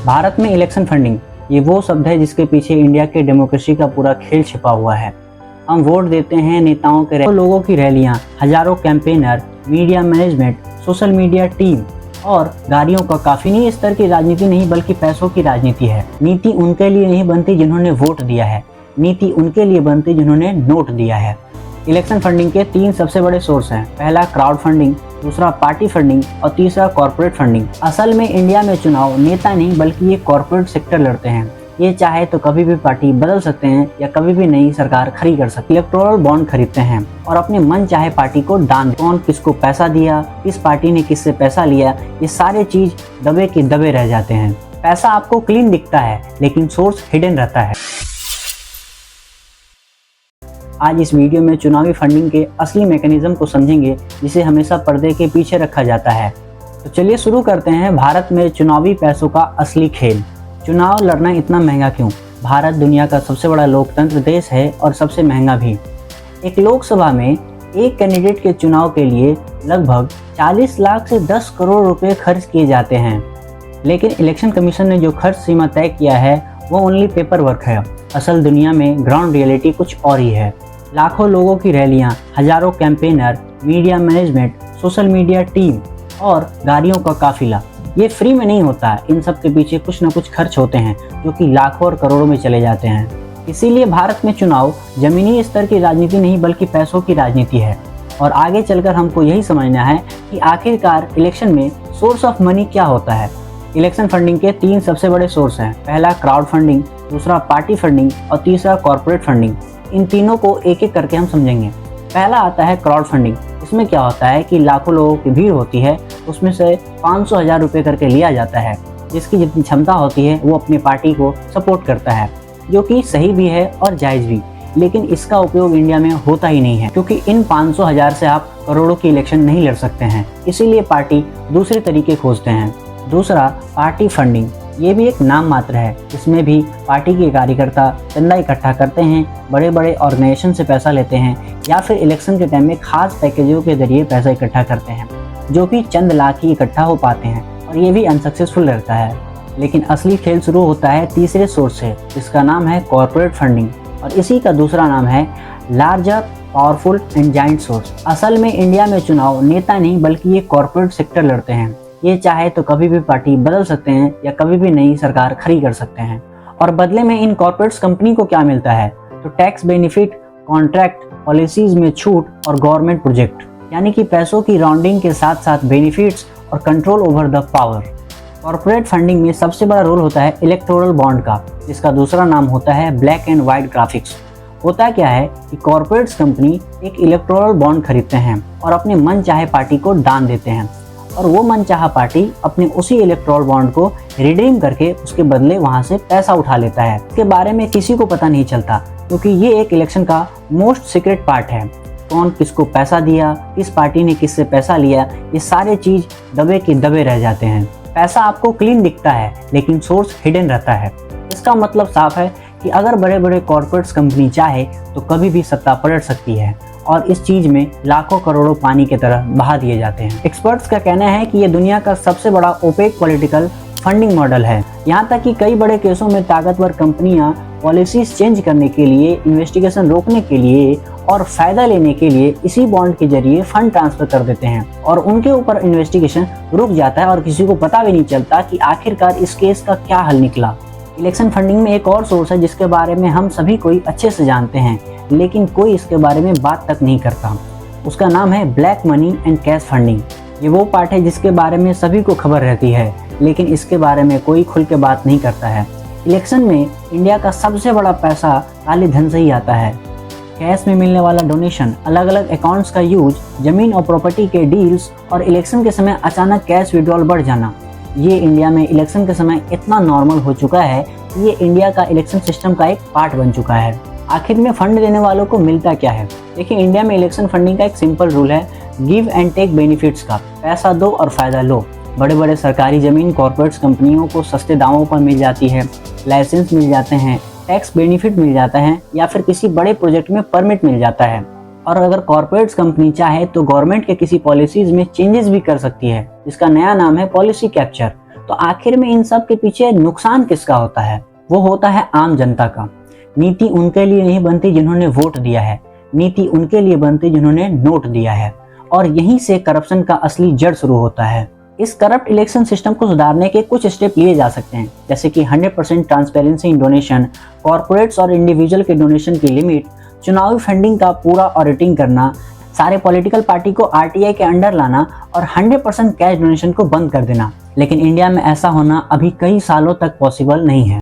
भारत में election funding ये वो शब्द है जिसके पीछे इंडिया के डेमोक्रेसी का पूरा खेल छिपा हुआ है। हम वोट देते हैं नेताओं के लोगों की रैलियां, हजारों campaigner, media management, social media team और गाड़ियों का काफी नहीं। स्तर की राजनीति नहीं बल्कि पैसों की राजनीति है। नीति उनके लिए नहीं बनती जिन्होंने वोट दिया है, नीति उनके लिए बनती जिन्होंने नोट दिया है। इलेक्शन फंडिंग के 3 सबसे बड़े सोर्स हैं। पहला क्राउड फंडिंग, दूसरा पार्टी फंडिंग और तीसरा कॉर्पोरेट फंडिंग। असल में इंडिया में चुनाव नेता नहीं बल्कि ये कॉर्पोरेट सेक्टर लड़ते हैं। ये चाहे तो कभी भी पार्टी बदल सकते हैं या कभी भी नई सरकार खड़ी कर सकते हैं। इलेक्टोरल बॉन्ड खरीदते हैं और अपने मन चाहे पार्टी को दान। कौन किसको पैसा दिया, किस पार्टी ने किससे पैसा लिया, ये सारे चीज दबे के दबे रह जाते हैं। पैसा आपको क्लीन दिखता है लेकिन सोर्स हिडन रहता है। आज इस वीडियो में चुनावी फंडिंग के असली मैकेनिज्म को समझेंगे जिसे हमेशा पर्दे के पीछे रखा जाता है। तो चलिए शुरू करते हैं भारत में चुनावी पैसों का असली खेल। चुनाव लड़ना इतना महंगा क्यों? भारत दुनिया का सबसे बड़ा लोकतंत्र देश है और सबसे महंगा भी। एक लोकसभा में एक कैंडिडेट के चुनाव के लिए लगभग 40 लाख से 10 करोड़ रुपए खर्च किए जाते हैं। लेकिन इलेक्शन कमीशन ने जो खर्च सीमा तय किया है वो ओनली पेपर वर्क है। असल दुनिया में ग्राउंड रियलिटी कुछ और ही है। लाखों लोगों की रैलियां, हजारों campaigner, media management, social media team और गाड़ियों का काफिला, ये फ्री में नहीं होता। इन सब के पीछे कुछ न कुछ खर्च होते हैं जो कि लाखों और करोड़ों में चले जाते हैं। इसीलिए भारत में चुनाव जमीनी स्तर की राजनीति नहीं बल्कि पैसों की राजनीति है। और आगे चलकर हमको यही समझना है कि आखिरकार इलेक्शन में सोर्स ऑफ मनी क्या होता है। इलेक्शन फंडिंग के 3 सबसे बड़े सोर्स हैं। पहला क्राउड फंडिंग, दूसरा पार्टी फंडिंग और तीसरा कॉर्पोरेट फंडिंग। इन तीनों को एक एक करके हम समझेंगे। पहला आता है क्राउड फंडिंग। इसमें क्या होता है कि लाखों लोगों की भीड़ होती है, उसमें से 500,000 रुपये करके लिया जाता है। जिसकी जितनी क्षमता होती है वो अपनी पार्टी को सपोर्ट करता है, जो कि सही भी है और जायज़ भी। लेकिन इसका उपयोग इंडिया में होता ही नहीं है क्योंकि इन 500,000 से आप करोड़ों की इलेक्शन नहीं लड़ सकते हैं। इसीलिए पार्टी दूसरे तरीके खोजते हैं। दूसरा पार्टी फंडिंग, ये भी एक नाम मात्र है। इसमें भी पार्टी के कार्यकर्ता चंदा इकट्ठा करते हैं, बड़े बड़े ऑर्गेनाइजेशन से पैसा लेते हैं या फिर इलेक्शन के टाइम में खास पैकेजों के जरिए पैसा इकट्ठा करते हैं, जो कि चंद लाख ही इकट्ठा हो पाते हैं और ये भी अनसक्सेसफुल रहता है। लेकिन असली खेल शुरू होता है तीसरे सोर्स से, जिसका नाम है कॉर्पोरेट फंडिंग और इसी का दूसरा नाम है larger powerful and giant source. असल में इंडिया में चुनाव नेता नहीं बल्कि ये कॉर्पोरेट सेक्टर लड़ते हैं। ये चाहे तो कभी भी पार्टी बदल सकते हैं या कभी भी नई सरकार खड़ी कर सकते हैं। और बदले में इन कॉर्पोरेट्स कंपनी को क्या मिलता है? तो टैक्स बेनिफिट, कॉन्ट्रैक्ट, पॉलिसीज में छूट और गवर्नमेंट प्रोजेक्ट, यानी कि पैसों की राउंडिंग के साथ साथ बेनिफिट्स और control over the power. Corporate funding में सबसे बड़ा रोल होता है इलेक्टोरल बॉन्ड का, जिसका दूसरा नाम होता है ब्लैक एंड व्हाइट ग्राफिक्स। होता क्या है कि कॉर्पोरेट्स कंपनी एक इलेक्टोरल बॉन्ड खरीदते हैं और अपने मन चाहे पार्टी को दान देते हैं और वो मनचाहा पार्टी अपने उसी इलेक्टोरल बॉन्ड को रिडीम करके उसके बदले वहां से पैसा उठा लेता है। इसके बारे में किसी को पता नहीं चलता क्योंकि ये एक इलेक्शन का मोस्ट सीक्रेट पार्ट है। कौन किसको पैसा दिया, किस पार्टी ने किससे पैसा लिया, ये सारे चीज दबे के दबे रह जाते हैं। पैसा आपको क्लीन दिखता है लेकिन सोर्स हिडन रहता है। इसका मतलब साफ है कि अगर बड़े बड़े कॉर्पोरेट्स कंपनी चाहे तो कभी भी सत्ता पलट सकती है और इस चीज में लाखों करोड़ों पानी की तरह बहा दिए जाते हैं। एक्सपर्ट्स का कहना है कि ये दुनिया का सबसे बड़ा ओपेक पॉलिटिकल फंडिंग मॉडल है। यहाँ तक कि कई बड़े केसों में ताकतवर कंपनियां पॉलिसीज चेंज करने के लिए, इन्वेस्टिगेशन रोकने के लिए और फायदा लेने के लिए इसी बॉन्ड के जरिए फंड ट्रांसफर कर देते हैं और उनके ऊपर इन्वेस्टिगेशन रुक जाता है और किसी को पता भी नहीं चलता कि आखिरकार इस केस का क्या हल निकला। इलेक्शन फंडिंग में एक और सोर्स है जिसके बारे में हम सभी कोई अच्छे से जानते हैं लेकिन कोई इसके बारे में बात तक नहीं करता। उसका नाम है black money and cash funding. ये वो पार्ट है जिसके बारे में सभी को खबर रहती है लेकिन इसके बारे में कोई खुल के बात नहीं करता है। इलेक्शन में इंडिया का सबसे बड़ा पैसा काले धन से ही आता है। कैश में मिलने वाला डोनेशन, अलग अलग अकाउंट्स का यूज, जमीन और प्रॉपर्टी के डील्स और इलेक्शन के समय अचानक कैश विड्रॉल बढ़ जाना, ये इंडिया में इलेक्शन के समय इतना नॉर्मल हो चुका है कि ये इंडिया का इलेक्शन सिस्टम का एक पार्ट बन चुका है। आखिर में फंड देने वालों को मिलता क्या है? देखिए, इंडिया में इलेक्शन फंडिंग का एक सिंपल रूल है, गिव एंड टेक बेनिफिट्स का। पैसा दो और फायदा लो। बड़े बड़े सरकारी जमीन कॉर्पोरेट्स कंपनियों को सस्ते दामों पर मिल जाती है, लाइसेंस मिल जाते हैं, टैक्स बेनिफिट मिल जाता है या फिर किसी बड़े प्रोजेक्ट में परमिट मिल जाता है। और अगर कॉर्पोरेट्स कंपनी चाहे तो गवर्नमेंट के किसी पॉलिसीज में चेंजेस भी कर सकती है, जिसका नया नाम है पॉलिसी कैप्चर। तो आखिर में इन सब के पीछे नुकसान किसका होता है? वो होता है आम जनता का। नीति उनके लिए नहीं बनती जिन्होंने वोट दिया है, नीति उनके लिए बनती जिन्होंने नोट दिया है। और यहीं से करप्शन का असली जड़ शुरू होता है। इस करप्ट इलेक्शन सिस्टम को सुधारने के कुछ स्टेप लिए जा सकते हैं, जैसे कि 100% ट्रांसपेरेंसी इन डोनेशन, कॉर्पोरेट्स और इंडिविजुअल के डोनेशन की लिमिट, चुनावी फंडिंग का पूरा ऑडिटिंग करना, सारे पॉलिटिकल पार्टी को आरटीआई के अंडर लाना और 100% कैश डोनेशन को बंद कर देना। लेकिन इंडिया में ऐसा होना अभी कई सालों तक पॉसिबल नहीं है।